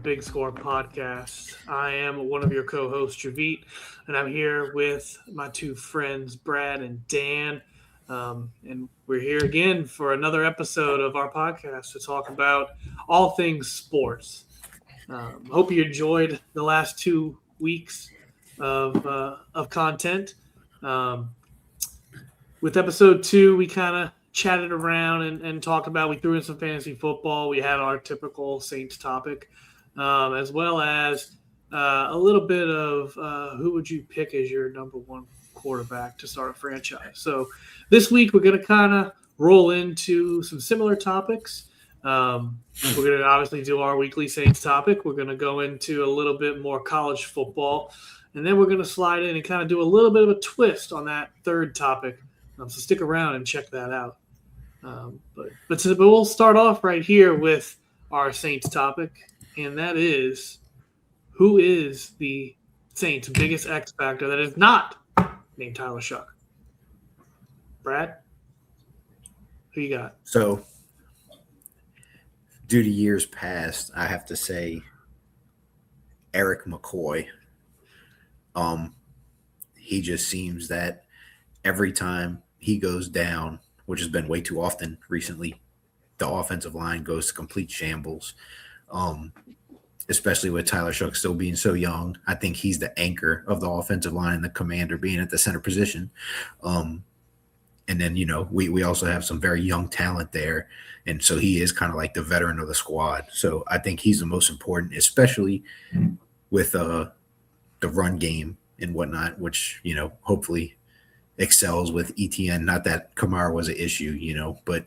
Big Score podcast. I am one of your co-hosts, Javit, and I'm here with my two friends, Brad and Dan. And we're here again for another episode of our podcast to talk about all things sports. Hope you enjoyed the last 2 weeks of content. With episode 2, we kind of chatted around and talked about, we threw in some fantasy football. We had our typical Saints topic, as well as a little bit of who would you pick as your number one quarterback to start a franchise. So this week we're going to kind of roll into some similar topics. We're going to obviously do our weekly Saints topic. We're going to go into a little bit more college football, and then we're going to slide in and kind of do a little bit of a twist on that third topic. So stick around and check that out. But we'll start off right here with our Saints topic, and that is, who is the Saints' biggest X factor that is not named Tyler Shough? Brad, who you got? So, due to years past, I have to say Eric McCoy. He just seems that every time he goes down, which has been way too often recently, the offensive line goes to complete shambles, especially with Tyler Shough still being so young. I think he's the anchor of the offensive line and the commander being at the center position. And then, we also have some very young talent there. And so he is kind of like the veteran of the squad. So I think he's the most important, especially with the run game and whatnot, which, hopefully excels with ETN. Not that Kamara was an issue, but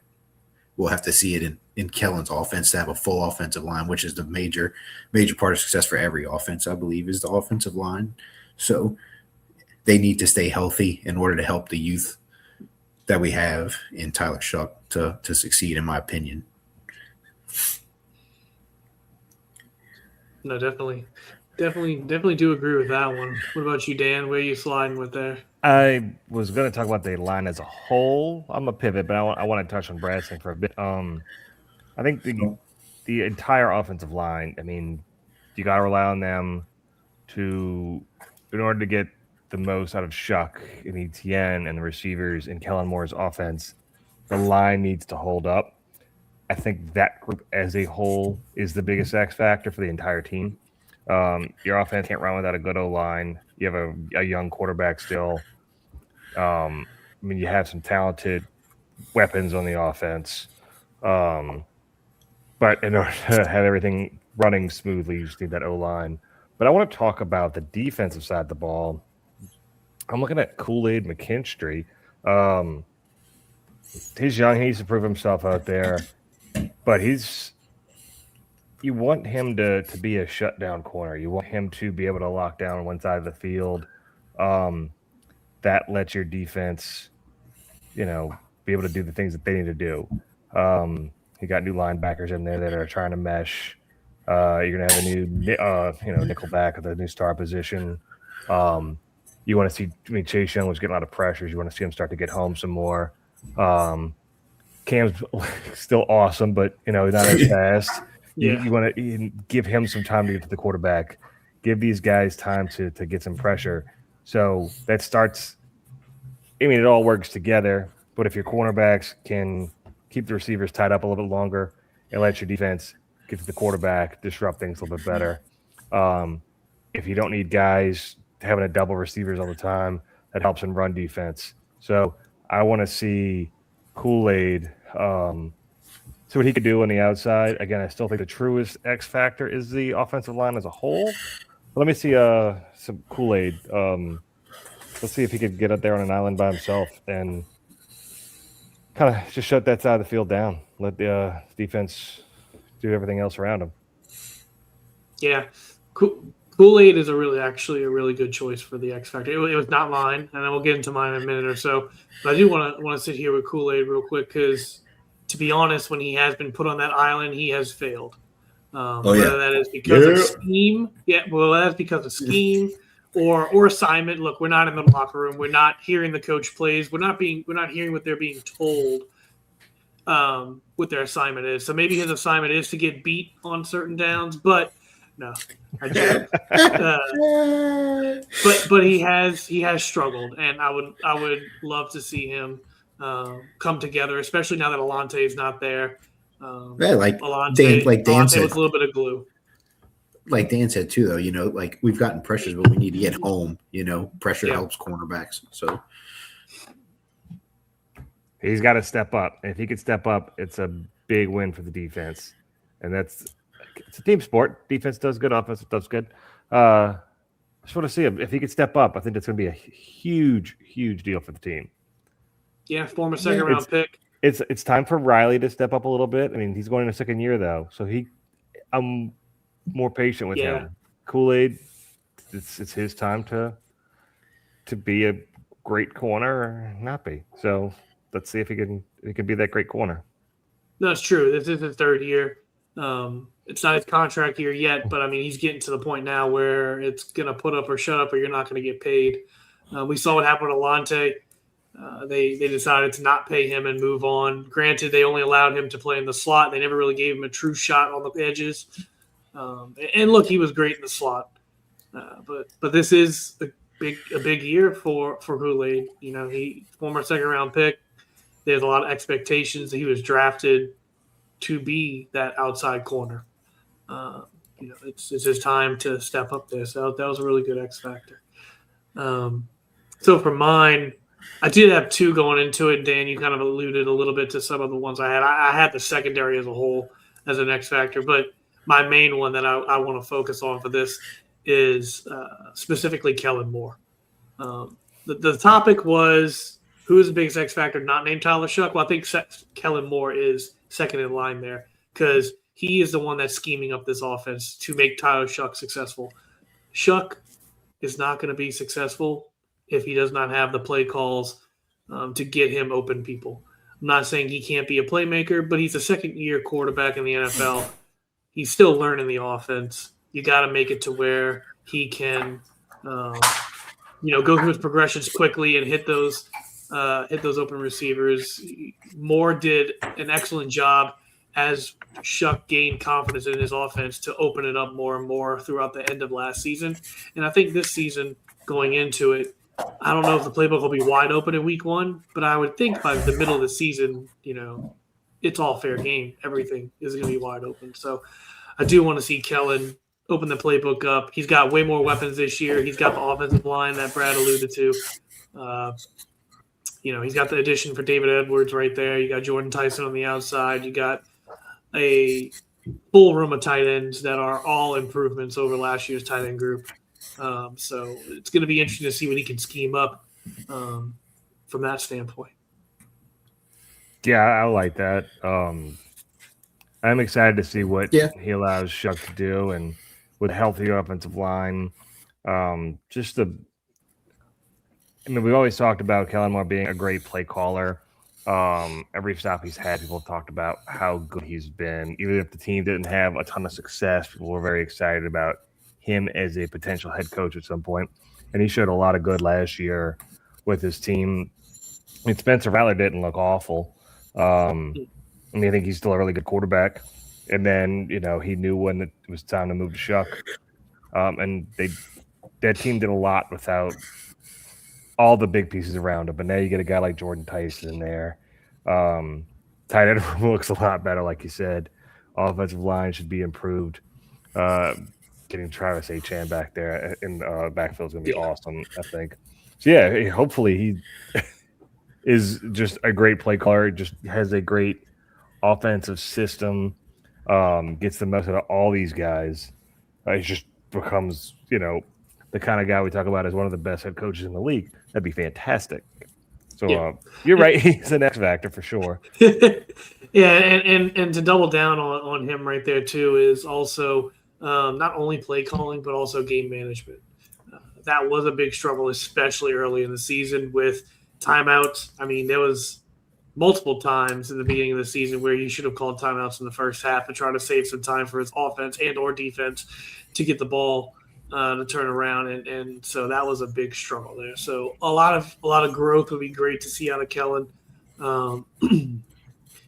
we'll have to see it in Kellen's offense to have a full offensive line, which is the major part of success for every offense, I believe, is the offensive line. So they need to stay healthy in order to help the youth that we have in Tyler Shough to succeed, in my opinion. No, definitely do agree with that one. What about you, Dan? Where are you sliding with there? I was going to talk about the line as a whole. I'm a pivot, but I want to touch on Bradson for a bit. I think the entire offensive line, you got to rely on them in order to get the most out of Shough and ETN and the receivers in Kellen Moore's offense. The line needs to hold up. I think that group as a whole is the biggest X factor for the entire team. Your offense can't run without a good O-line. You have a young quarterback still. You have some talented weapons on the offense. But in order to have everything running smoothly, you just need that O-line. But I want to talk about the defensive side of the ball. I'm looking at Kool-Aid McKinstry. He's young. He needs to prove himself out there. But you want him to be a shutdown corner. You want him to be able to lock down one side of the field. That lets your defense, be able to do the things that they need to do. You got new linebackers in there that are trying to mesh. You're going to have a new, nickel back at the new star position. You want to see, Chase Young was getting a lot of pressures. You want to see him start to get home some more. Cam's still awesome, but, not as fast. Yeah. You want to give him some time to get to the quarterback. Give these guys time to get some pressure. So that starts – it all works together. But if your cornerbacks can keep the receivers tied up a little bit longer and let your defense get to the quarterback, disrupt things a little bit better. If you don't need guys having a double receivers all the time, that helps in run defense. So I want to see Kool-Aid see what he could do on the outside. Again, I still think the truest X factor is the offensive line as a whole. But let me see some Kool-Aid. Let's see if he could get up there on an island by himself and kind of just shut that side of the field down. Let the defense do everything else around him. Yeah. Kool-Aid is a really good choice for the X factor. It was not mine, and then we'll get into mine in a minute or so. But I do want to sit here with Kool-Aid real quick because, to be honest, when he has been put on that island, he has failed. Whether that is because of scheme, that's because of scheme or assignment. Look, we're not in the locker room. We're not hearing the coach plays. We're not hearing what they're being told. What their assignment is. So maybe his assignment is to get beat on certain downs, but No, I joke. But he has struggled, and I would love to see him come together, especially now that Alante is not there. Yeah, like Alante said, was a little bit of glue. Like Dan said too, though, like we've gotten pressures, but we need to get home. Pressure helps cornerbacks. So he's got to step up. And if he could step up, it's a big win for the defense. And it's a team sport. Defense does good, offense does good. I just want to see him. If he could step up, I think it's going to be a huge, huge deal for the team. Yeah, former second-round pick. It's time for Riley to step up a little bit. I mean, he's going in a second year, though. So I'm more patient with him. Kool-Aid, it's his time to be a great corner or not be. So let's see if he can be that great corner. No, it's true. This is his third year. It's not his contract year yet, but I mean, he's getting to the point now where it's going to put up or shut up, or you're not going to get paid. We saw what happened with Alante. They decided to not pay him and move on. Granted, they only allowed him to play in the slot. They never really gave him a true shot on the edges. And look, he was great in the slot. But this is a big year for Kool-Aid. He former second-round pick. There's a lot of expectations that he was drafted to be that outside corner. It's his time to step up there. So that was a really good X factor. So for mine, I did have two going into it. Dan, you kind of alluded a little bit to some of the ones I had. I had the secondary as a whole as an X factor, but my main one that I want to focus on for this is specifically Kellen Moore. The topic was, who is the biggest X factor not named Tyler Shough? Well, I think Kellen Moore is second in line there because he is the one that's scheming up this offense to make Tyler Shough successful. Shough is not going to be successful if he does not have the play calls to get him open people. I'm not saying he can't be a playmaker, but he's a second-year quarterback in the NFL. He's still learning the offense. You got to make it to where he can, go through his progressions quickly and hit those open receivers. Moore did an excellent job as Shough gained confidence in his offense to open it up more and more throughout the end of last season. And I think this season, going into it, I don't know if the playbook will be wide open in week one, but I would think by the middle of the season, it's all fair game. Everything is going to be wide open. So I do want to see Kellen open the playbook up. He's got way more weapons this year. He's got the offensive line that Brad alluded to. He's got the addition for David Edwards right there. You got Jordan Tyson on the outside. You got a full room of tight ends that are all improvements over last year's tight end group. So it's going to be interesting to see what he can scheme up from that standpoint. Yeah, I like that. I'm excited to see what he allows Shough to do, and with a healthier offensive line. We've always talked about Kellen Moore being a great play caller. Every stop he's had, people have talked about how good he's been. Even if the team didn't have a ton of success, people were very excited about him as a potential head coach at some point. And he showed a lot of good last year with his team. Spencer Rattler didn't look awful. I think he's still a really good quarterback. And then, he knew when it was time to move to Shough. And that team did a lot without all the big pieces around him. But now you get a guy like Jordan Tyson in there. Tight end looks a lot better, like you said. Offensive line should be improved. Getting Travis Achan back there in backfield is going to be awesome, I think. So, hopefully he is just a great play caller, just has a great offensive system, gets the most out of all these guys. He just becomes, the kind of guy we talk about as one of the best head coaches in the league. That'd be fantastic. So you're right. He's an X factor for sure. And to double down on him right there too is also not only play calling, but also game management. That was a big struggle, especially early in the season with timeouts. There was multiple times in the beginning of the season where he should have called timeouts in the first half and try to save some time for his offense and or defense to get the ball to turn around. And so that was a big struggle there. So a lot of growth would be great to see out of Kellen.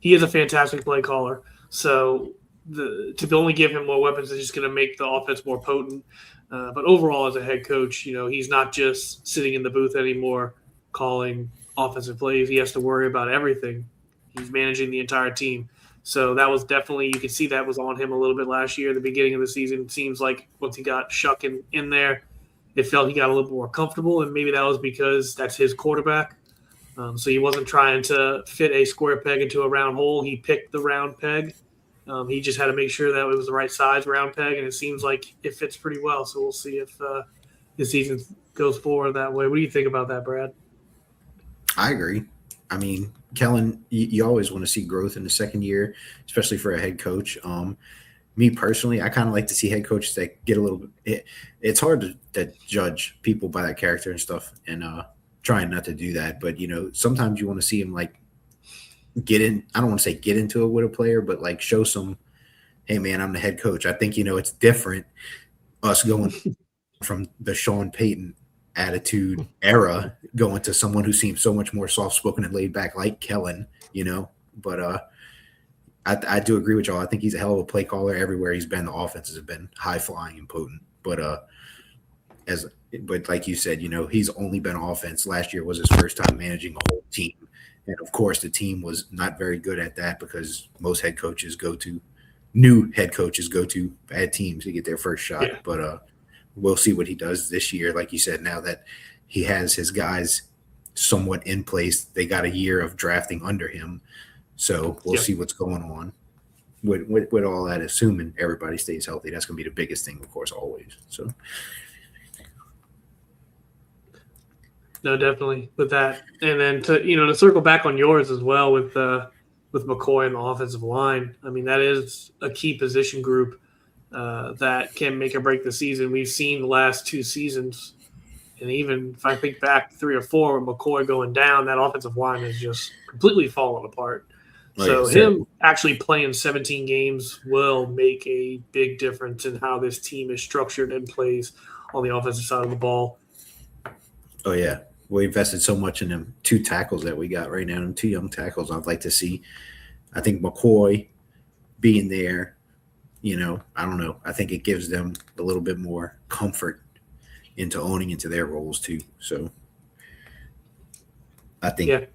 He is a fantastic play caller. So to only give him more weapons is just going to make the offense more potent. But overall, as a head coach, he's not just sitting in the booth anymore calling offensive plays. He has to worry about everything. He's managing the entire team. So that was definitely, you could see that was on him a little bit last year at the beginning of the season. It seems like once he got Shough in there, it felt he got a little more comfortable, and maybe that was because that's his quarterback. So he wasn't trying to fit a square peg into a round hole. He picked the round peg. He just had to make sure that it was the right size round peg, and it seems like it fits pretty well. So we'll see if the season goes forward that way. What do you think about that, Brad? I agree. I mean, Kellen, you always want to see growth in the second year, especially for a head coach. Me personally, I kind of like to see head coaches that get a little bit it's hard to judge people by that character and stuff, and trying not to do that. But, sometimes you want to see them like get in. I don't want to say get into it with a player, but like show some, hey, man, I'm the head coach. I think, it's different us going from the Sean Payton attitude era going to someone who seems so much more soft-spoken and laid back like Kellen, but I do agree with y'all. I think he's a hell of a play caller. Everywhere he's been, the offenses have been high-flying and potent. But like you said, he's only been offense. Last year was his first time managing a whole team. And, of course, the team was not very good at that because most new head coaches go to bad teams to get their first shot. Yeah. But we'll see what he does this year. Like you said, now that he has his guys somewhat in place, they got a year of drafting under him. So we'll see what's going on with all that, assuming everybody stays healthy. That's going to be the biggest thing, of course, always. So, no, definitely with that. And then to circle back on yours as well with McCoy and the offensive line. I mean, that is a key position group that can make or break the season. We've seen the last two seasons, and even if I think back 3 or 4 with McCoy going down, that offensive line has just completely fallen apart. So him actually playing 17 games will make a big difference in how this team is structured and plays on the offensive side of the ball. Oh, yeah. We invested so much in them 2 tackles that we got right now, them 2 young tackles I'd like to see. I think McCoy being there, I don't know. I think it gives them a little bit more comfort into owning into their roles too. So I think,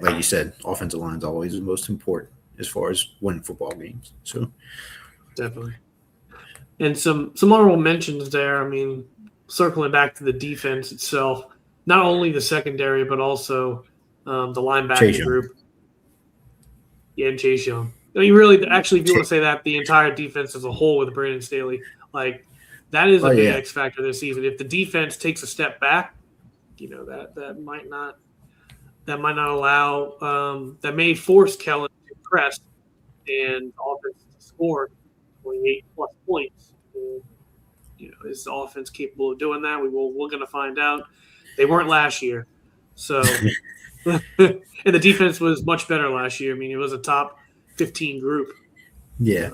like you said, offensive line is always the most important as far as winning football games. So definitely. And some honorable mentions there. I mean, circling back to the defense itself, not only the secondary, but also the linebacking group. Yeah, and Chase Young. I mean, really, actually, if you want to say that, the entire defense as a whole with Brandon Staley, like that is a big X factor this season. If the defense takes a step back, that might not allow that may force Kellen to press and offense to score 28 plus points. And, is the offense capable of doing that? We're going to find out. They weren't last year, so and the defense was much better last year. I mean, it was a top 15 group. Yeah.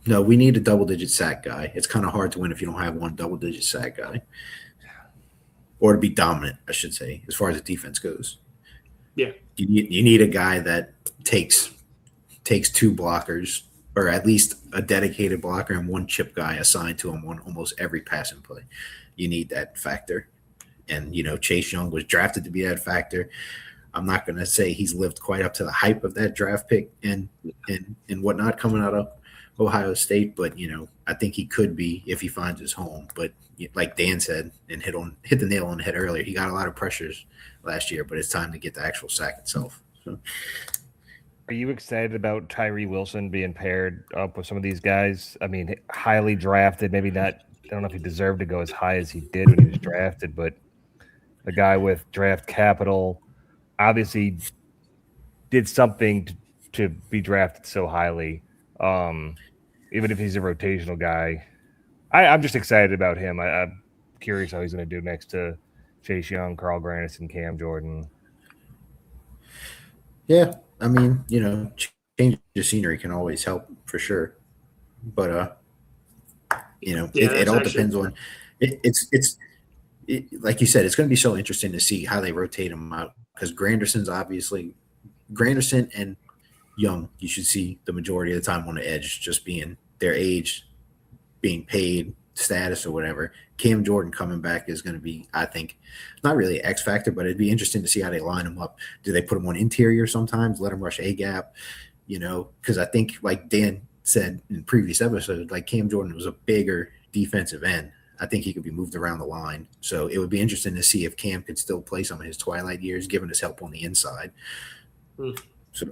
No, we need a double-digit sack guy. It's kind of hard to win if you don't have one double-digit sack guy. Or to be dominant, I should say, as far as the defense goes. Yeah. You need a guy that takes 2 blockers, or at least a dedicated blocker and 1 chip guy assigned to him on almost every passing play. You need that factor. And, Chase Young was drafted to be that factor. I'm not going to say he's lived quite up to the hype of that draft pick and whatnot coming out of Ohio State, but I think he could be if he finds his home. But like Dan said and hit the nail on the head earlier, he got a lot of pressures last year, but it's time to get the actual sack itself. So. Are you excited about Tyree Wilson being paired up with some of these guys? I mean, highly drafted, maybe not. I don't know if he deserved to go as high as he did when he was drafted, but a guy with draft capital obviously did something to be drafted so highly. Even if he's a rotational guy, I'm just excited about him. I'm curious how he's going to do next to Chase Young, Carl Granderson, Cam Jordan. Yeah, I mean, change the scenery can always help for sure. But it all depends on it's like you said, it's going to be so interesting to see how they rotate him out because Granderson and young, you should see the majority of the time on the edge, just being their age, being paid, status, or whatever. Cam Jordan coming back is going to be, I think, not really an X factor, but it'd be interesting to see how they line him up. Do they put him on interior sometimes, let him rush A gap? Because I think, like Dan said in previous episodes, like Cam Jordan was a bigger defensive end. I think he could be moved around the line. So it would be interesting to see if Cam could still play some of his twilight years, given his help on the inside. So,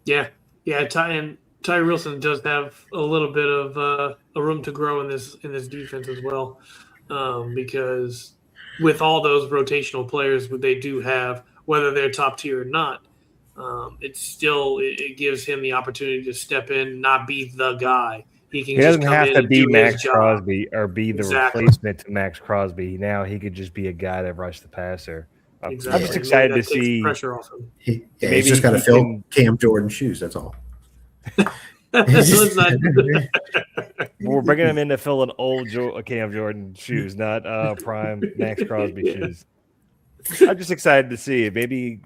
and Tyree Wilson does have a little bit of a room to grow in this defense as well, because with all those rotational players that they do have, whether they're top tier or not, it gives him the opportunity to step in, not be the guy. He doesn't have to be Max Crosby or be the replacement to Max Crosby. Now he could just be a guy that rushed the passer. Exactly. I'm just excited to see pressure off him. He's just got to fill Cam Jordan's shoes. That's all. We're bringing him in to fill an old Cam Jordan shoes, not prime Max Crosby shoes. I'm just excited to see it. Maybe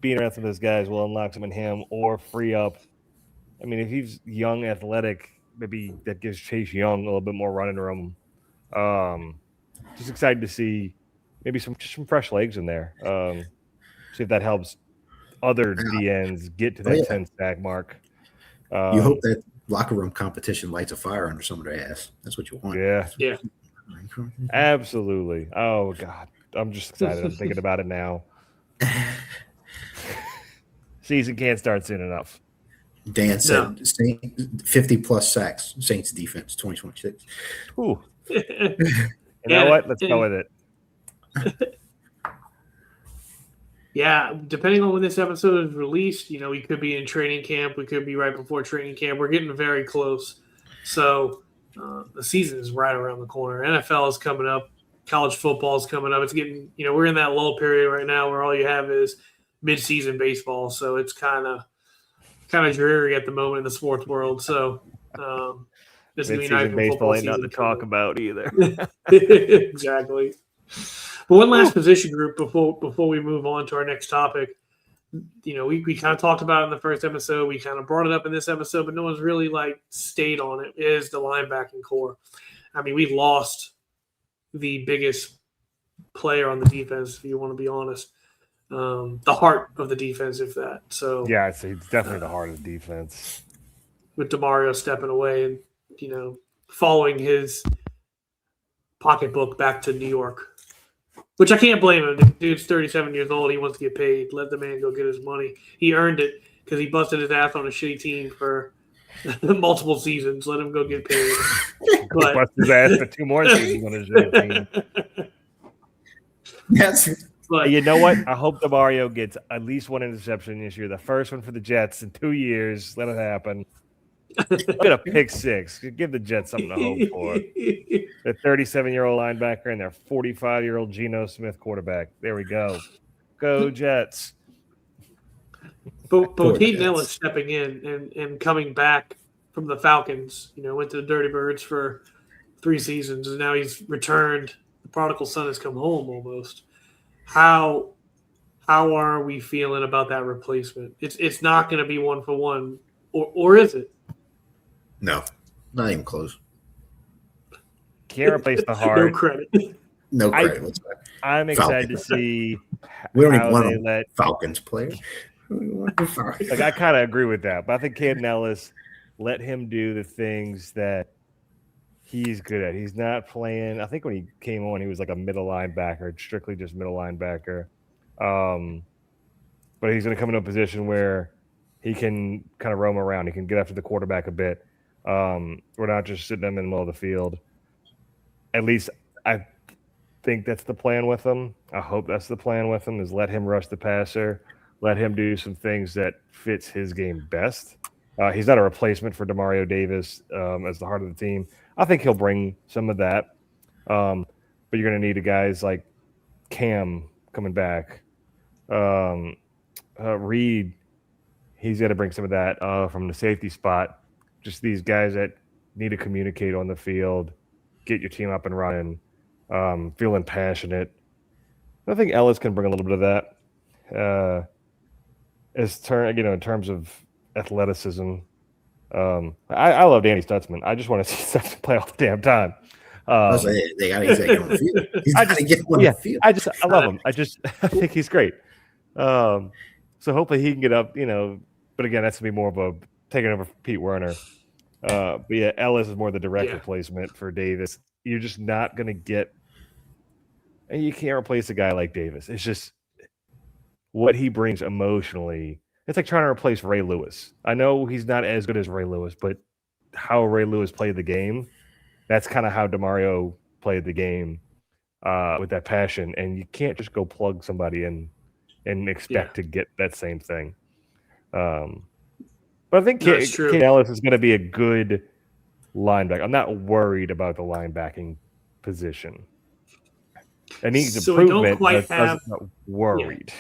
being around some of those guys will unlock some in him or free up. I mean, if he's young, athletic, maybe that gives Chase Young a little bit more running room. Just excited to see maybe some fresh legs in there. See if that helps other DNs get to that 10 sack mark. You hope that locker room competition lights a fire under some of their ass. That's what you want. Yeah. Absolutely. Oh, God. I'm just excited. I'm thinking about it now. Season can't start soon enough. Dan said 50-plus sacks, Saints defense, 2026. Ooh. You know what? Let's go with it. Yeah, depending on when this episode is released, we could be in training camp. We could be right before training camp. We're getting very close. So the season is right around the corner. NFL is coming up. College football is coming up. It's getting, we're in that lull period right now where all you have is mid-season baseball. So it's kind of dreary at the moment in the sports world. So this is going to be nice. Baseball ain't nothing to talk about either. Exactly. But one last position group before we move on to our next topic. We kind of talked about it in the first episode. We kind of brought it up in this episode, but no one's really stayed on it, is the linebacking core. I mean, we've lost the biggest player on the defense, if you want to be honest. The heart of the defense, if that. So yeah, I'd say it's definitely the heart of the defense. With DeMario stepping away and, following his pocketbook back to New York. Which I can't blame him. The dude's 37 years old. He wants to get paid. Let the man go get his money. He earned it because he busted his ass on a shitty team for multiple seasons. Let him go get paid. But he busted his ass for 2 more seasons on a shitty team. Yes. But you know what? I hope DeMario gets at least 1 interception this year. The first one for the Jets in 2 years. Let it happen. Get a pick 6. Give the Jets something to hope for. Their 37-year-old linebacker and their 45-year-old Geno Smith quarterback. There we go. Go Jets. But Pete Nellis stepping in and coming back from the Falcons, went to the Dirty Birds for 3 seasons, and now he's returned. The prodigal son has come home almost. How are we feeling about that replacement? It's not going to be 1-for-1, or is it? No, not even close. Can't replace the heart. No credit. I'm excited to see. We don't even want a Falcons player. I kind of agree with that, but I think Cam Nellis, let him do the things that he's good at. He's not playing. I think when he came on, he was like a middle linebacker, strictly just middle linebacker. But he's going to come into a position where he can kind of roam around. He can get after the quarterback a bit. We're not just sitting him in the middle of the field. At least I think that's the plan with him. I hope that's the plan with him, is let him rush the passer, let him do some things that fits his game best. He's not a replacement for Demario Davis as the heart of the team. I think he'll bring some of that. But you're going to need guys like Cam coming back. Reed, he's got to bring some of that from the safety spot. Just these guys that need to communicate on the field, get your team up and running, feeling passionate. I think Ellis can bring a little bit of that. in terms of athleticism, I love Danny Stutzman. I just want to see Stutzman play all the damn time. They got to get on the field. He's got to get on the field. I love him. I think he's great. So hopefully he can get up, but again, that's going to be more of a taking over for Pete Werner. But yeah, Ellis is more the direct replacement for Davis. You're just not going to get, and you can't replace a guy like Davis. It's just what he brings emotionally. It's like trying to replace Ray Lewis. I know he's not as good as Ray Lewis, but how Ray Lewis played the game, that's kind of how DeMario played the game with that passion. And you can't just go plug somebody in and expect to get that same thing. But I think Kate Ellis is going to be a good linebacker. I'm not worried about the linebacking position. It needs improvement, but I'm not worried.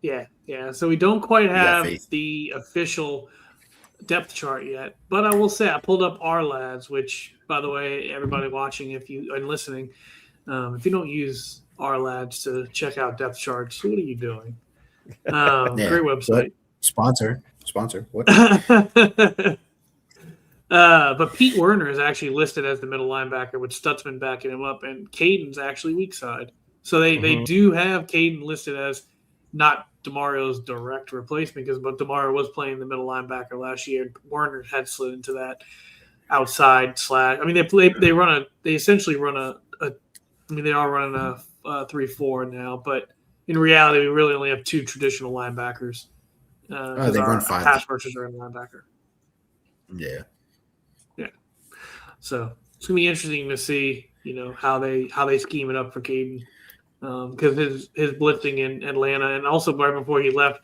Yeah. So we don't quite have the official depth chart yet. But I will say I pulled up our lads, which, by the way, everybody watching and listening, if you don't use our lads to check out depth charts, what are you doing? Great website. Sponsor. What? But Pete Werner is actually listed as the middle linebacker with Stutzman backing him up, and Caden's actually weak side. So they do have Caden listed as not DeMario's direct replacement, but DeMario was playing the middle linebacker last year. Werner had slid into that outside slash. I mean, they essentially run they are running a 3-4 now, but in reality, we really only have two traditional linebackers. They run 5. Pass rushers are in linebacker. Yeah. So it's gonna be interesting to see, how they scheme it up for Caden, because his blitzing in Atlanta, and also right before he left,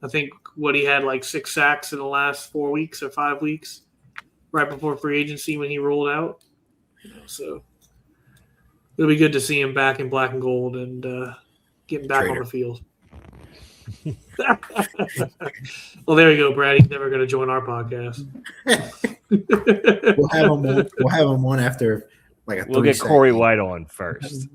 I think he had like 6 sacks in the last 4 weeks or 5 weeks, right before free agency when he rolled out. So it'll be good to see him back in black and gold and getting back on the field. Well, there you go, Brad. He's never going to join our podcast. We'll have him on after We'll get Corey White on first.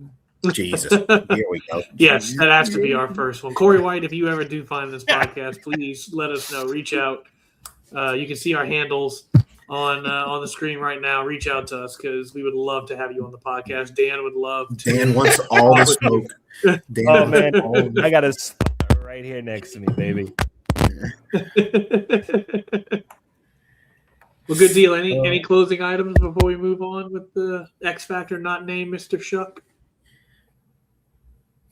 Jesus, here we go. Yes, that has to be our first one. Corey White, if you ever do find this podcast, please let us know. Reach out. You can see our handles on the screen right now. Reach out to us because we would love to have you on the podcast. Dan would love to. Dan wants all the smoke. Man, I got a right here next to me, baby. Well, good deal. Any closing items before we move on with the X Factor not named Mr. Shough?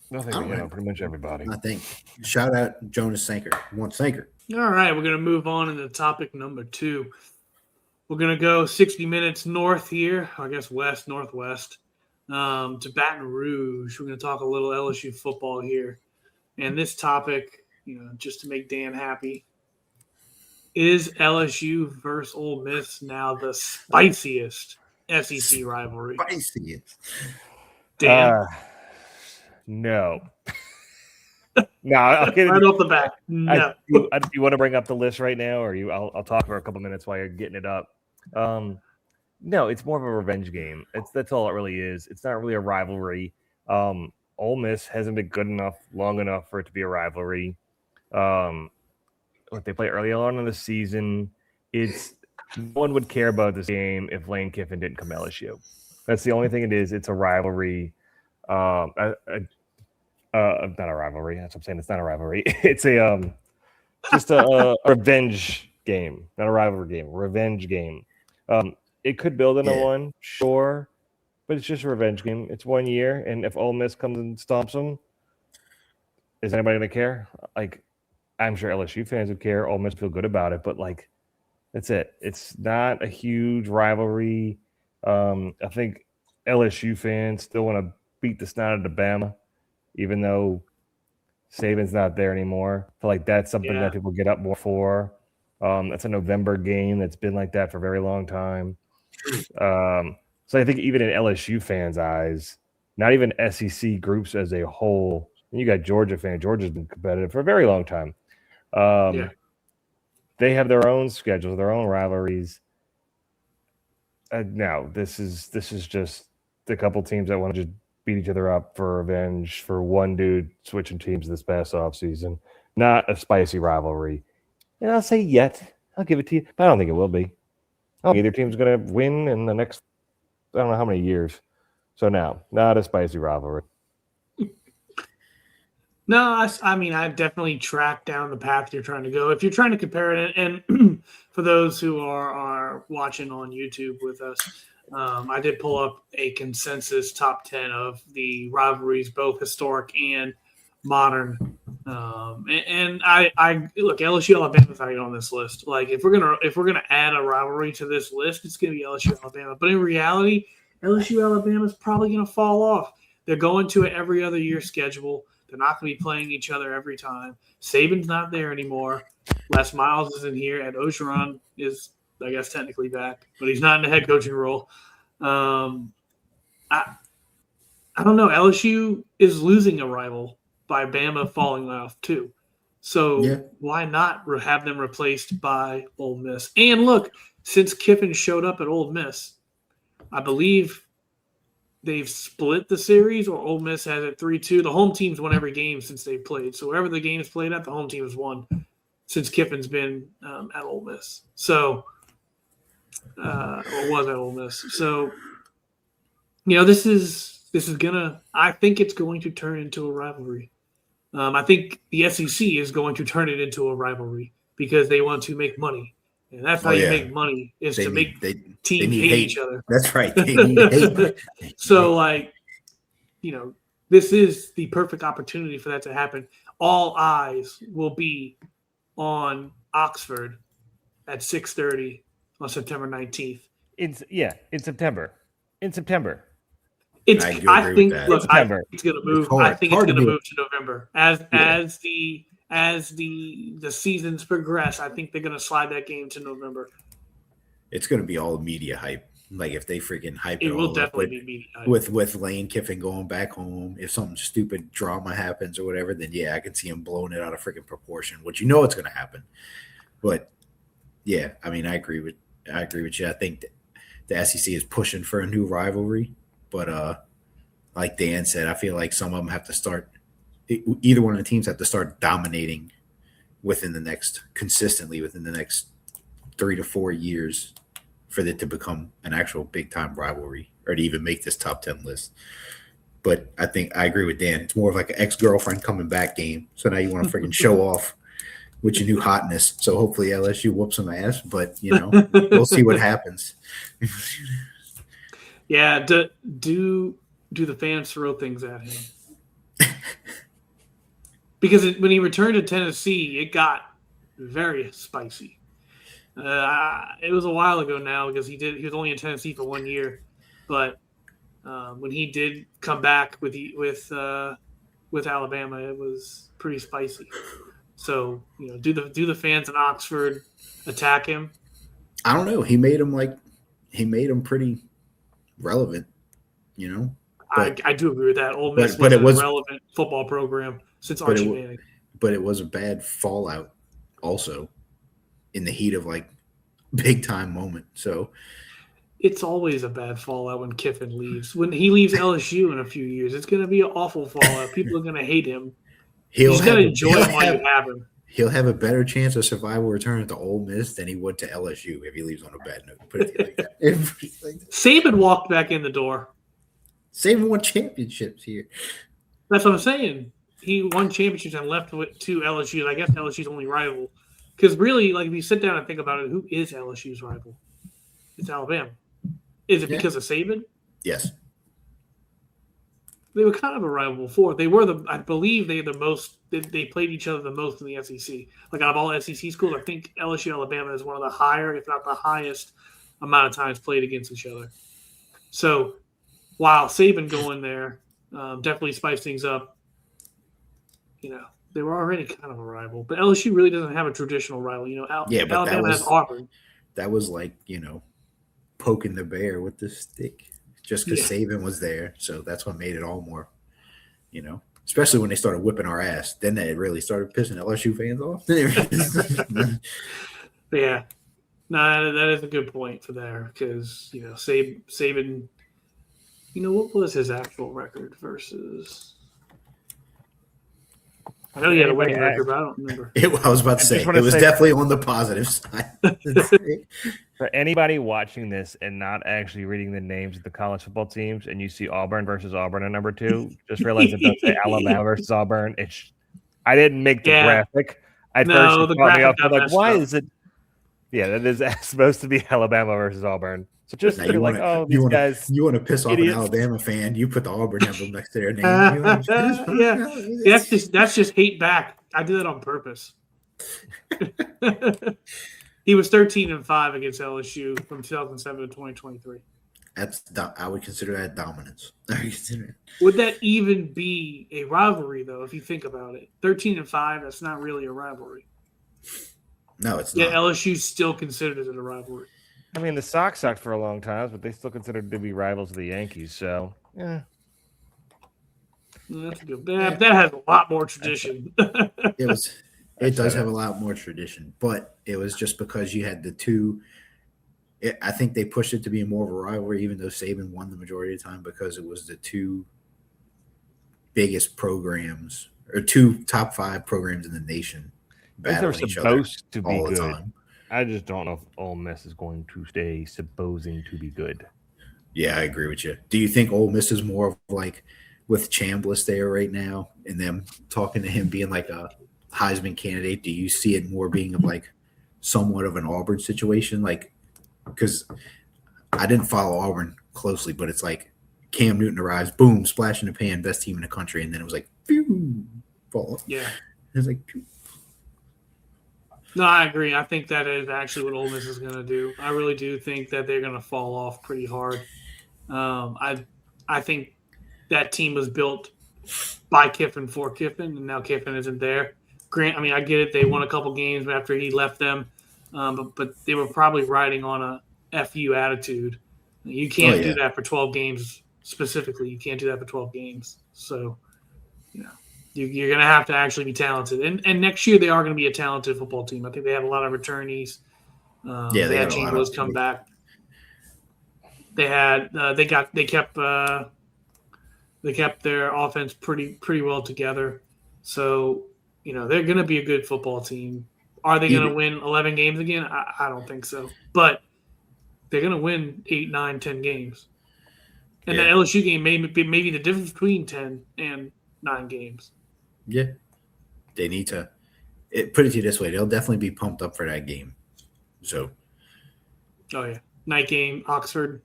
Nothing. Pretty much everybody. I think. Shout out Jonas Sanker. One Sanker. All right, we're gonna move on into topic number 2. We're gonna go 60 minutes north here. I guess west, northwest, to Baton Rouge. We're gonna talk a little LSU football here. And this topic, just to make Dan happy, is LSU versus Ole Miss now the spiciest SEC rivalry? Spiciest. Dan? No. No, I'll get right off the bat. No. You want to bring up the list right now, or I'll talk for a couple minutes while you're getting it up. No, it's more of a revenge game. That's all it really is. It's not really a rivalry. Ole Miss hasn't been good enough, long enough for it to be a rivalry. They play early on in the season. No one would care about this game if Lane Kiffin didn't come to LSU. That's the only thing it is. It's a rivalry. Not a rivalry. That's what I'm saying. It's not a rivalry. It's just a revenge game, not a rivalry game. Revenge game. It could build into one, sure. But it's just a revenge game. It's 1 year, and if Ole Miss comes and stomps them, is anybody going to care? I'm sure LSU fans would care. Ole Miss feel good about it, but that's it. It's not a huge rivalry. I think LSU fans still want to beat the snot out of Bama, even though Saban's not there anymore. I feel like that's something that people get up more for. That's a November game that's been like that for a very long time. So I think even in LSU fans' eyes, not even SEC groups as a whole, and you got Georgia fans. Georgia's been competitive for a very long time. They have their own schedules, their own rivalries. Now, this is just a couple teams that want to just beat each other up for revenge for one dude switching teams this past offseason. Not a spicy rivalry. And I'll say yet. I'll give it to you, but I don't think it will be. I don't think either team's going to win in the next, I don't know how many years. So no, not a spicy rivalry. No, I mean, I definitely tracked down the path you're trying to go. If you're trying to compare it, and for those who are watching on YouTube with us, I did pull up a consensus top 10 of the rivalries, both historic and modern. And I look, LSU Alabama's not on this list. Like if we're gonna add a rivalry to this list, it's gonna be LSU Alabama. But in reality, LSU Alabama is probably gonna fall off. They're going to an every other year schedule. They're not going to be playing each other every time. Saban's not there anymore. Les Miles isn't here. Ed Ogeron is, I guess, technically back, but he's not in the head coaching role. I don't know. LSU is losing a rival by Bama falling off too. So why not have them replaced by Ole Miss? And look, since Kiffin showed up at Ole Miss, I believe they've split the series, or Ole Miss has it 3-2. The home team's won every game since they've played. So wherever the game's played at, the home team has won since Kiffin's been at Ole Miss. So, or was at Ole Miss. So, this is gonna. I think it's going to turn into a rivalry. I think the SEC is going to turn it into a rivalry because they want to make money. And that's how you make money is to make teams hate each other. That's right. They need hate. So, this is the perfect opportunity for that to happen. All eyes will be on Oxford at 6:30 on September 19th. In September. In September. I think it's going to move. I think it's going to move to November as the seasons progress. I think they're going to slide that game to November. It's going to be all media hype. Like if they freaking hype it will all definitely up be media hype. with Lane Kiffin going back home. If something stupid drama happens or whatever, then I can see him blowing it out of freaking proportion. Which it's going to happen. But I mean, I agree with you. I think the SEC is pushing for a new rivalry, but like Dan said, I feel like some of them have to start. Either one of the teams have to start dominating consistently within the next 3 to 4 years for it to become an actual big time rivalry or to even make this top 10 list. But I think I agree with Dan. It's more of like an ex-girlfriend coming back game. So now you want to freaking show off with your new hotness. So hopefully LSU whoops some ass, but we'll see what happens. Yeah. Do the fans throw things at him? Because when he returned to Tennessee, it got very spicy. It was a while ago now because he was only in Tennessee for 1 year, but when he did come back with Alabama, it was pretty spicy. So do the fans in Oxford attack him? I don't know. He made him pretty relevant. I do agree with that. Ole Miss was a relevant football program since Archie Manning. But it was a bad fallout also in the heat of like big time moment. So it's always a bad fallout when Kiffin leaves. When he leaves LSU in a few years, it's going to be an awful fallout. People are going to hate him. He's going to enjoy him while you have him. He'll have a better chance of survival returning to Ole Miss than he would to LSU if he leaves on a bad note. Put it like that. Saban walked back in the door. Saban won championships here. That's what I'm saying. He won championships and left to LSU. I guess LSU's only rival. Because really, like if you sit down and think about it, who is LSU's rival? It's Alabama. Is it because of Saban? Yes. They were kind of a rival before. I believe they played each other the most in the SEC. Like out of all SEC schools, I think LSU Alabama is one of the higher, if not the highest, amount of times played against each other. So while Saban going there definitely spiced things up, they were already kind of a rival. But LSU really doesn't have a traditional rival. Alabama has Auburn. That was like, poking the bear with the stick just because Saban was there. So that's what made it all more, especially when they started whipping our ass. Then they really started pissing LSU fans off. Yeah. No, that is a good point for there because, Saban What was his actual record versus? I know he had a winning record, but I don't remember. I was about to say, it was definitely on the positive side. For anybody watching this and not actually reading the names of the college football teams, and you see Auburn versus Auburn at number 2, just realize it doesn't say Alabama versus Auburn. I didn't make the graphic. At first, it caught me off. Like, why is it? Yeah, that is supposed to be Alabama versus Auburn. So just you like, these guys. You want to piss off an Alabama fan? You put the Auburn emblem next to their name. Yeah, that's just hate back. I did that on purpose. He was 13-5 against LSU from 2007 to 2023. I would consider that dominance. Would that even be a rivalry, though, if you think about it? 13-5, that's not really a rivalry. No, it's not. Yeah, LSU still considered it a rivalry. I mean, the Sox sucked for a long time, but they still considered to be rivals of the Yankees. So, yeah. That's good. That has a lot more tradition. It does have a lot more tradition, but it was just because you had the two. I think they pushed it to be more of a rivalry, even though Saban won the majority of the time, because it was the two biggest programs or 2 top 5 programs in the nation battling each other to be all the time. I just don't know if Ole Miss is going to stay supposing to be good. Yeah, I agree with you. Do you think Ole Miss is more of like with Chambliss there right now and them talking to him being like a Heisman candidate? Do you see it more being of like somewhat of an Auburn situation? Like, because I didn't follow Auburn closely, but it's like Cam Newton arrives, boom, splash in the pan, best team in the country, and then it was like, phew, fall. Yeah. It was like, phew. No, I agree. I think that is actually what Ole Miss is going to do. I really do think that they're going to fall off pretty hard. I think that team was built by Kiffin for Kiffin, and now Kiffin isn't there. I get it. They won a couple games after he left them, but they were probably riding on a FU attitude. You can't do that for 12 games specifically. You can't do that for 12 games. So, you're going to have to actually be talented. And next year they are going to be a talented football team. I think they have a lot of returnees. They had Chambliss come back. They had they kept their offense pretty well together. So, they're going to be a good football team. Are they going to win 11 games again? I don't think so. But they're going to win 8, 9, 10 games. And that LSU game may be the difference between 10 and 9 games. Yeah. They need to put it to you this way. They'll definitely be pumped up for that game. So. Oh, yeah. Night game, Oxford.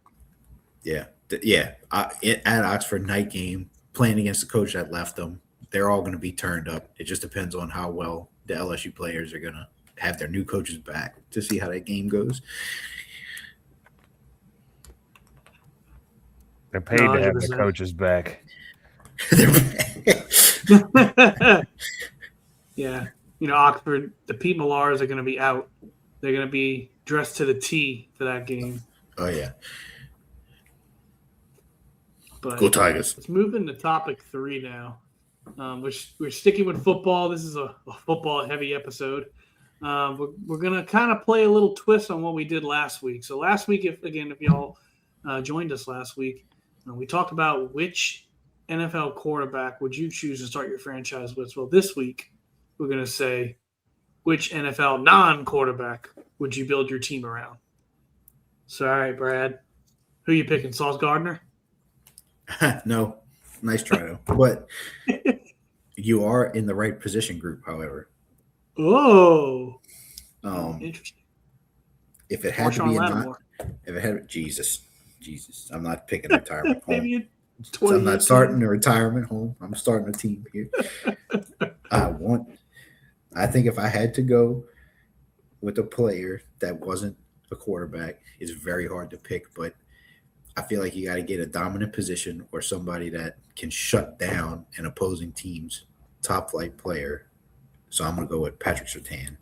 Yeah. At Oxford, night game, playing against the coach that left them. They're all going to be turned up. It just depends on how well the LSU players are going to have their new coaches back to see how that game goes. They're paid to have the coaches back. Yeah. Oxford, the Pete Millars are going to be out. They're going to be dressed to the T for that game. Oh, yeah. But go Tigers. Let's move into topic 3 now. We're sticking with football. This is a football-heavy episode. We're going to kind of play a little twist on what we did last week. So last week, if y'all joined us last week, we talked about which NFL quarterback would you choose to start your franchise with. Well, this week, we're going to say which NFL non-quarterback would you build your team around. So, all right, Brad, who you picking, Sauce Gardner? No. Nice try, though. But you are in the right position group, however. Oh. Interesting. If it had to be Jesus, I'm not picking a retirement home. I'm not starting a retirement home. I'm starting a team here. I think if I had to go with a player that wasn't a quarterback, it's very hard to pick, but I feel like you got to get a dominant position or somebody that can shut down an opposing team's top flight player. So I'm going to go with Patrick Surtain,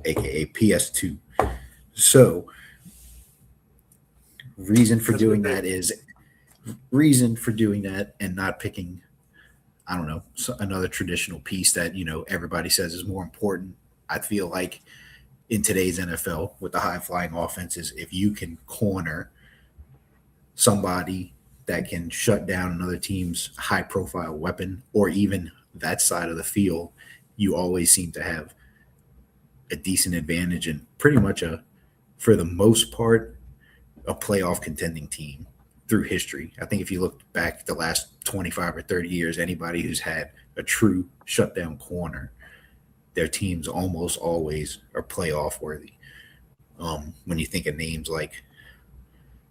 a.k.a. PS2. So reason for doing that and not picking, I don't know, another traditional piece that, everybody says is more important. I feel like in today's NFL with the high flying offenses, if you can corner somebody that can shut down another team's high-profile weapon or even that side of the field, you always seem to have a decent advantage and pretty much for the most part, a playoff contending team through history. I think if you look back the last 25 or 30 years, anybody who's had a true shutdown corner, their teams almost always are playoff worthy. When you think of names like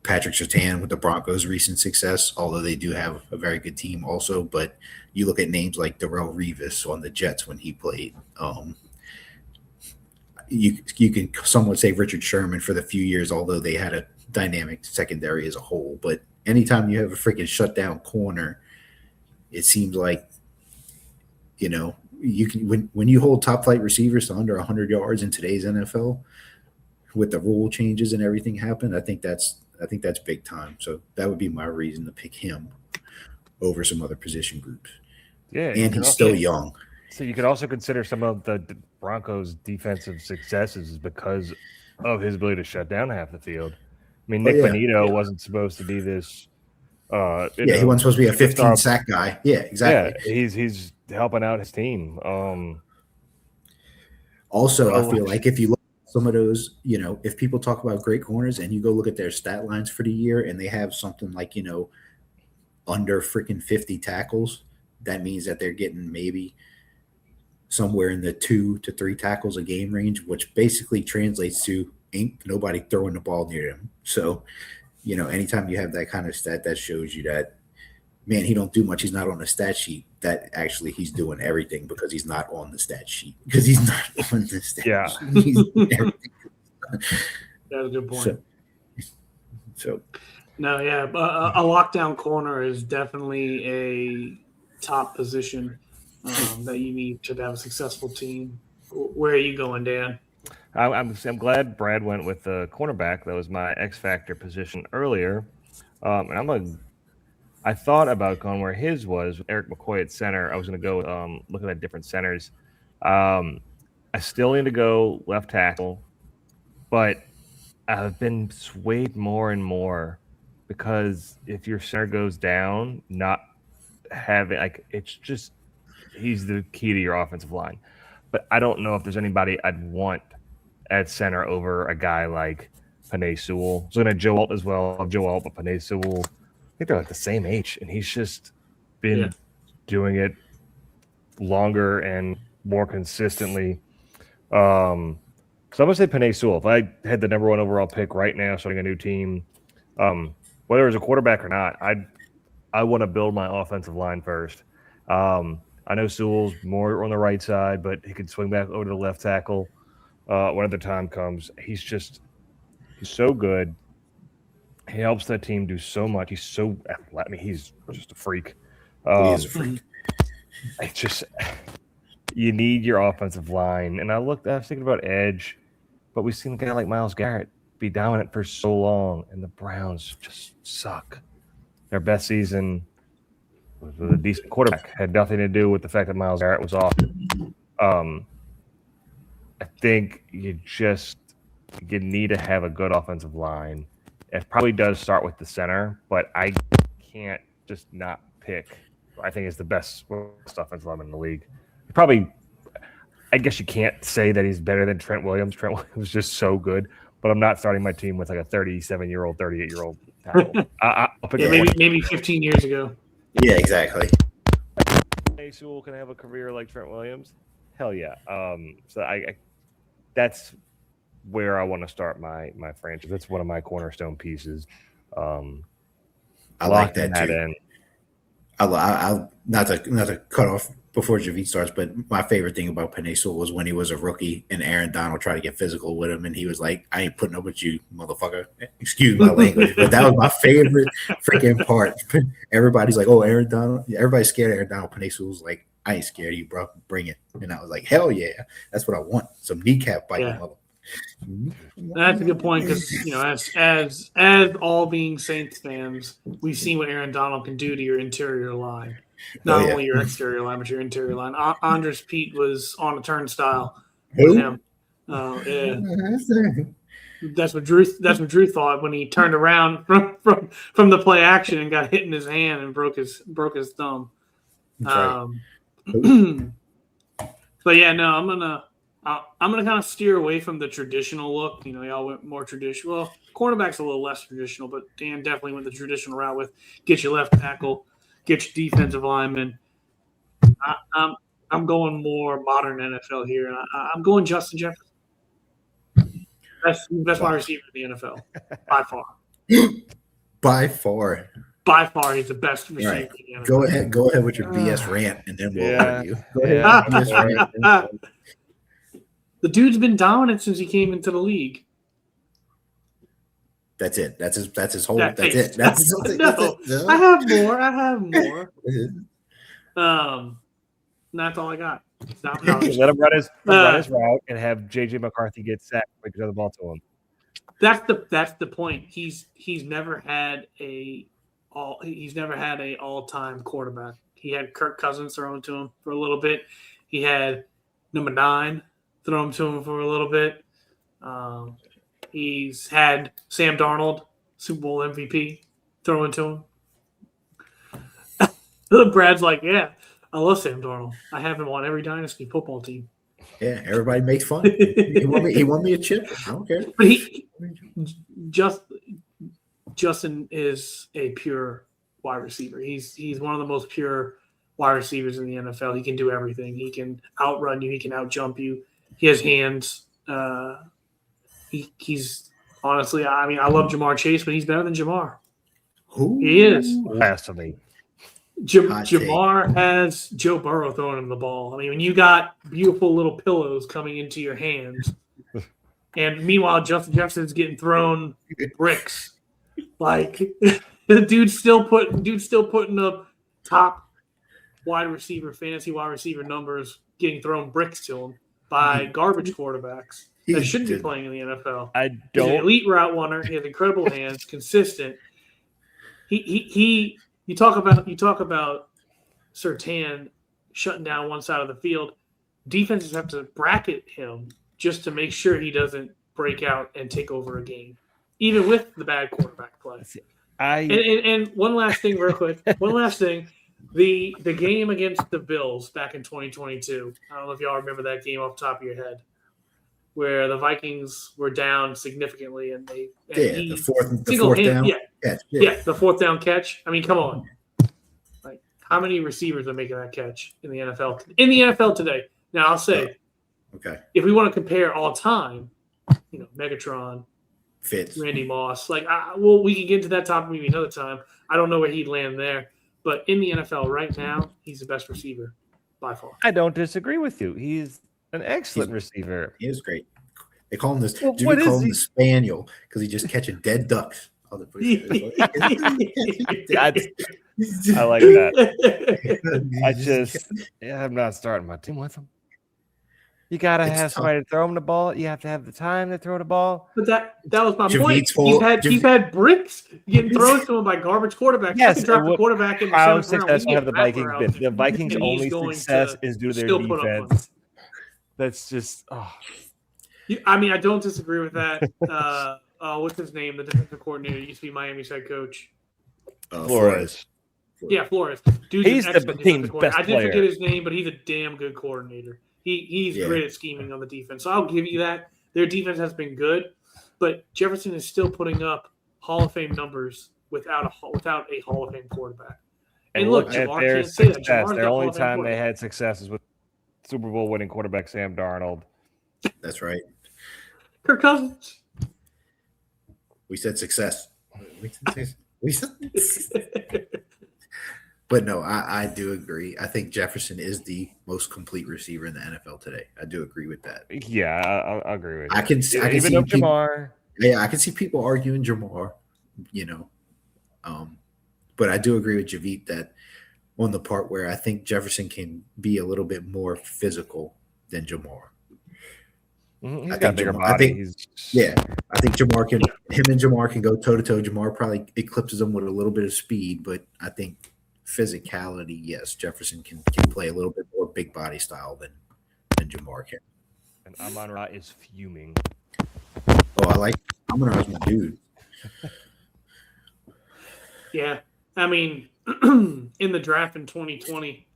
Patrick Surtain with the Broncos' recent success, although they do have a very good team also, but you look at names like Darrelle Revis on the Jets when he played. You can somewhat say Richard Sherman for the few years, although they had a dynamic secondary as a whole. But anytime you have a freaking shutdown corner, it seems like, you can when you hold top flight receivers to under 100 yards in today's NFL, with the rule changes and everything happened, I think that's big time. So that would be my reason to pick him over some other position groups. Yeah, and he's still young. So you could also consider some of the Broncos' defensive successes is because of his ability to shut down half the field. I mean, Nick Bonito wasn't supposed to be this. He wasn't supposed to be a 15-sack guy. Yeah, exactly. Yeah, he's helping out his team. Also, I feel like if you look at some of those, if people talk about great corners and you go look at their stat lines for the year and they have something like, under freaking 50 tackles, that means that they're getting maybe somewhere in the 2 to 3 tackles a game range, which basically translates to ain't nobody throwing the ball near him. So, anytime you have that kind of stat, that shows you that, man, he don't do much. He's not on the stat sheet. That actually he's doing everything because he's not on the stat sheet. Because he's not on the stat sheet. He's doing everything. That's a good point. So no, yeah, a lockdown corner is definitely a top position that you need to have a successful team. Where are you going, Dan? I'm glad Brad went with the cornerback. That was my X factor position earlier, and I thought about going where his was, Eric McCoy at center. I was going to go looking at different centers. I still need to go left tackle, but I've been swayed more and more because if your center goes down, not having he's the key to your offensive line. But I don't know if there's anybody I'd want at center over a guy like Penei Sewell. So I'm going to Joe Alt as well. I love Joe Alt, but Penei Sewell, I think they're like the same age, and he's just been doing it longer and more consistently. So I'm going to say Penei Sewell. If I had the number 1 overall pick right now, starting a new team, whether it's a quarterback or not, I want to build my offensive line first. I know Sewell's more on the right side, but he could swing back over to the left tackle when the time comes. He's so good. He helps that team do so much. He's so athletic. I mean, he's just a freak. He is a freak. It's just you need your offensive line. And I was thinking about edge, but we've seen a guy like Myles Garrett be dominant for so long, and the Browns just suck. Their best season with a decent quarterback had nothing to do with the fact that Myles Garrett was off. I think you need to have a good offensive line. It probably does start with the center, but I can't just not pick. I think it's the best offensive lineman in the league. I guess you can't say that he's better than Trent Williams. Trent Williams was just so good, but I'm not starting my team with like a 37-year-old, 38-year-old tackle. I'll pick maybe 15 years ago. Yeah, exactly. Sewell can have a career like Trent Williams. Hell yeah. So I that's where I want to start my franchise. That's one of my cornerstone pieces. I like that too. I'll not to cut off before Javid starts, but my favorite thing about Penei Sewell was when he was a rookie and Aaron Donald tried to get physical with him, and he was like, "I ain't putting up with you, motherfucker." Excuse my language, but that was my favorite freaking part. Everybody's like, "Oh, Aaron Donald." Everybody's scared of Aaron Donald. Penei Sewell's like, "I ain't scared of you, bro. Bring it." And I was like, "Hell yeah, that's what I want. Some kneecap biting, mother." That's a good point because as all being Saints fans, we've seen what Aaron Donald can do to your interior line, not only your exterior line but your interior line. Andres Pete was on a turnstile with him. That's what Drew thought when he turned around from the play action and got hit in his hand and broke his thumb. Right. But yeah, no, I'm gonna kind of steer away from the traditional look. Y'all went more traditional. Well, cornerback's a little less traditional, but Dan definitely went the traditional route with get your left tackle, get your defensive lineman. I'm going more modern NFL here, and I'm going Justin Jefferson. Best wide receiver in the NFL by far. By far, he's the best receiver in the NFL. Go ahead with your BS rant, and then we'll argue. The dude's been dominant since he came into the league. That's it. That's his whole. That's it. I have more. That's all I got. Let him run his route and have JJ McCarthy get sacked because of the ball to him. That's the point. He's never had a all-time quarterback. He had Kirk Cousins thrown to him for a little bit. He had number 9 thrown to him for a little bit. He's had Sam Darnold, Super Bowl MVP, thrown to him. Brad's like, yeah, I love Sam Darnold. I have him on every dynasty football team. Yeah, everybody makes fun. He won me a chip. I don't care. But Justin is a pure wide receiver. He's one of the most pure wide receivers in the NFL. He can do everything. He can outrun you. He can outjump you. He has hands. He's honestly, I love Jamar Chase, but he's better than Jamar. Who? He is. Blasphemy. Jamar has Joe Burrow throwing him the ball. When you got beautiful little pillows coming into your hands, and meanwhile Justin Jefferson's getting thrown bricks. Like the dude's still putting up top fantasy wide receiver numbers, getting thrown bricks to him by garbage quarterbacks that shouldn't be playing in the NFL. He's an elite route runner. He has incredible hands, consistent. You talk about Surtain shutting down one side of the field. Defenses have to bracket him just to make sure he doesn't break out and take over a game, even with the bad quarterback play. And one last thing, real quick. One last thing. The game against the Bills back in 2022. I don't know if y'all remember that game off the top of your head, where the Vikings were down significantly, and the fourth down. The fourth down catch. Come on. Like, how many receivers are making that catch in the NFL? In the NFL today. Now, I'll say, if we want to compare all time, Megatron, Fitz, Randy Moss, we can get into that topic maybe another time. I don't know where he'd land there, but in the NFL right now, he's the best receiver by far. I don't disagree with you. He's an excellent receiver. He is great. They call him this. Well, call him the Spaniel because he just catching dead ducks. I like that. I'm not starting my team with him. You gotta have somebody to throw him the ball. You have to have the time to throw the ball. But that was my point. He's had bricks getting thrown to him by garbage quarterbacks. Yes, the quarterback in the how successful have the Vikings been? The Vikings' only success is due to their defense. That's just. I don't disagree with that. What's his name? The defensive coordinator used to be Miami's head coach. Flores. Yeah, Flores. He's the team's best player. I did forget his name, but he's a damn good coordinator. He's great at scheming on the defense. So I'll give you that. Their defense has been good, but Jefferson is still putting up Hall of Fame numbers without a Hall of Fame quarterback. And look, Jamar can't say that. Their only time they had success is with Super Bowl winning quarterback Sam Darnold. That's right. Kirk Cousins. We said success. But no, I do agree. I think Jefferson is the most complete receiver in the NFL today. I do agree with that. Yeah, I agree with you. I can see Jamar. Yeah, I can see people arguing Jamar, but I do agree with Javeet that on the part where I think Jefferson can be a little bit more physical than Jamar. He's got a bigger body. I think him and Jamar can go toe to toe. Jamar probably eclipses him with a little bit of speed, but I think physicality, yes, Jefferson can play a little bit more big body style than Jamar can. And Amon-Ra is fuming. Oh, I'm gonna ask my dude. Yeah, I mean, in the draft in 2020,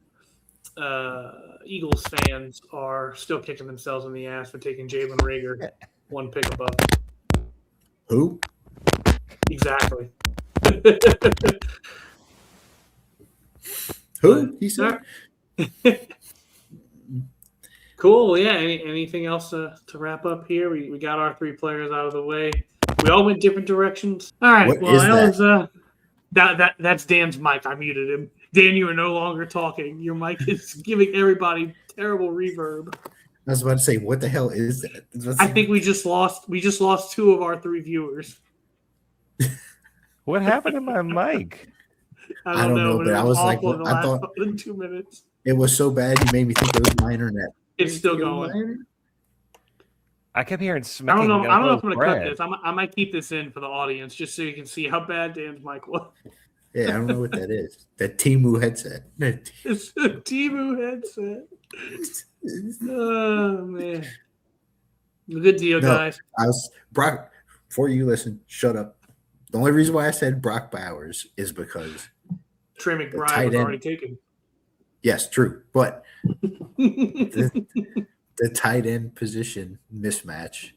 Eagles fans are still kicking themselves in the ass for taking Jalen Reagor one pick above. Who? Exactly. Who? He said. Cool. Yeah. Anything else to wrap up here? We got our 3 players out of the way. We all went different directions. All right. What well, is that was that's Dan's mic. I muted him. Dan, you are no longer talking. Your mic is giving everybody terrible reverb. I was about to say, what the hell is that? I think we just lost 2 of our 3 viewers. What happened to my mic? I don't know, but I was like, I thought in 2 minutes. It was so bad you made me think it was my internet. It's still going. I kept hearing smacking. I don't know if I'm going to cut this. I might keep this in for the audience just so you can see how bad Dan's mic was. Yeah, I don't know what that is. That Temu headset. It's a Temu headset. Oh, man. Good deal, guys. Brock, before you listen, shut up. The only reason why I said Brock Bowers is because Trey McBride was already taken. Yes, true. But the tight end position mismatch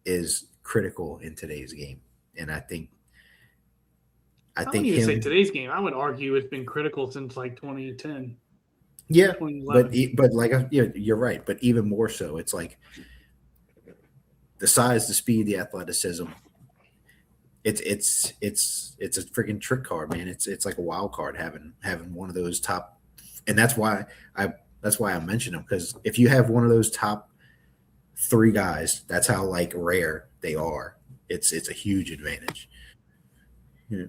is critical in today's game. And I think I wouldn't even say today's game. I would argue it's been critical since like 2010. Yeah, but like you're right. But even more so, it's like the size, the speed, the athleticism. It's a freaking trick card, man. It's like a wild card having one of those top, and that's why I mentioned them, because if you have one of those top 3 guys, that's how like rare they are. It's a huge advantage. Yeah.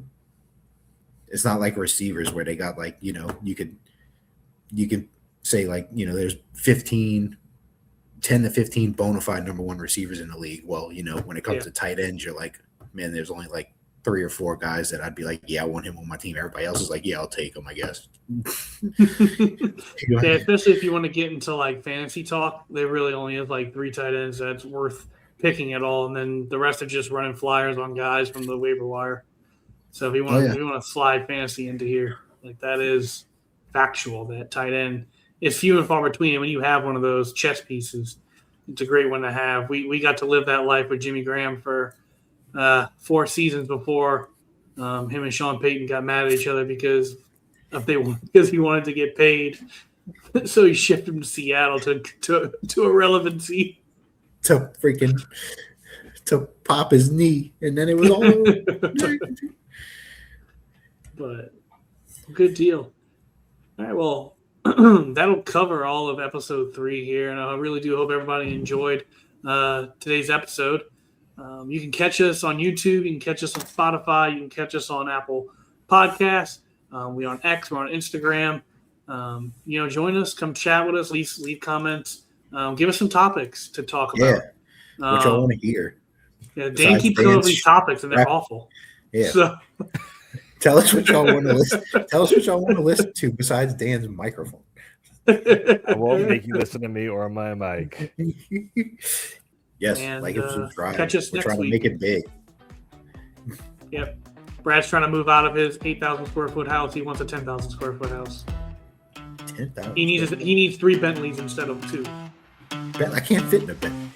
It's not like receivers where they got like, you can say like, there's 10 to 15 bona fide number 1 receivers in the league. Well, when it comes to tight ends, you're like, man, there's only like 3 or 4 guys that I'd be like, yeah, I want him on my team. Everybody else is like, yeah, I'll take him, I guess. Yeah, especially if you want to get into like fantasy talk, they really only have like 3 tight ends that's worth picking at all, and then the rest are just running flyers on guys from the waiver wire. So if you want to slide fantasy into here, like that is factual. That tight end is few and far between. And when you have one of those chess pieces, it's a great one to have. We got to live that life with Jimmy Graham for 4 seasons before him and Sean Payton got mad at each other because he wanted to get paid. So he shifted him to Seattle to irrelevancy. To pop his knee, and then it was all over. But good deal. All right, well, that'll cover all of episode 3 here, and I really do hope everybody enjoyed today's episode. You can catch us on YouTube. You can catch us on Spotify. You can catch us on Apple Podcasts. We're on X. We're on Instagram. Join us. Come chat with us. Leave comments. Give us some topics to talk about. Which I want to hear. Yeah, Dan keeps coming up with these topics, and they're awful. Yeah. So. Tell us what y'all want to listen. Tell us what y'all want to listen to besides Dan's microphone. I won't make you listen to me or my mic. Yes, and, like and subscribe. Catch us We're next trying week. to make it big. Yep. Brad's trying to move out of his 8,000 square foot house. He wants a 10,000 square foot house. 10,000. He needs 3 Bentleys instead of 2. I can't fit in a Bentley.